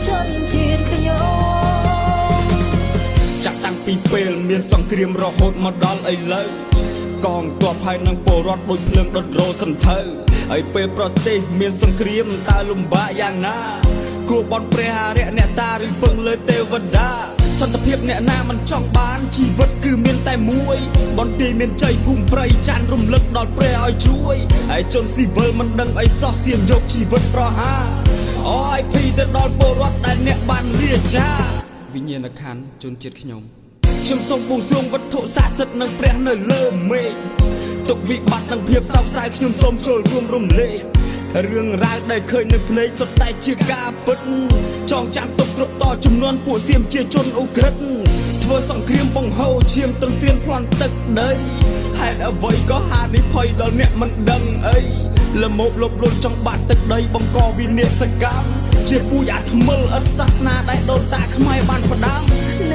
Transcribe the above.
ชนជាតិខ្ញុំចាក់តាំងពីពេលមានសង្គ្រាមរហូតមកដល់ឥឡូវកងទ័ពហើយនឹងពលរដ្ឋដូចភ្លើងដុតរោសន្ធៅហើយពេលប្រទេសមានសង្គ្រាមតើលំបាកយ៉ាងណាគួរបន់ព្រះអរិយអ្នកតាឬពឹងលើទេវតាសន្តិភាពអ្នកណាមិនចង់បានជីវិតគឺមានតែមួយបន្ទាយមានជ័យភូមិព្រៃចាន់រំលឹកដល់ព្រះឲ្យជួយហើយជនស៊ីវិលមិនដឹងអីសោះសៀមយកជីវិតប្រហារអរ IP ទៅដល់ពលរដ្ឋដែលអ្នកបានលាចាវិញ្ញាណក្ខន្ធជនជាតិខ្ញុំសូមបួងសួងវត្ថុស័ក្តិសិទ្ធិនឹងព្រះនៅលើមេឃទុកវិបត្តិនិងភាពសោកសៅខ្ញុំសូមចូលរួមរំលែករឿងរ៉ាវដែលឃើញនៅភ្នែកសុទ្ធតែជាការពិតចងចាំទុកគ្រប់តជំនាន់ពួកសៀមជាជនអ៊ុក្រិតធ្វើសង្គ្រាមបង្ហូរឈាមទន្ទ្រានប្លន់ទឹកដីហេតុអ្វីក៏ហានិភ័យដល់អ្នកមិនដឹងអីល្មោបលបលន់ចង់បាត់ទឹកដីបង្កវិនាសកម្មជាពូជអាថ្មិលឥតសាសនាដែលដូនតាខ្មែរបានផ្ដាំនៅ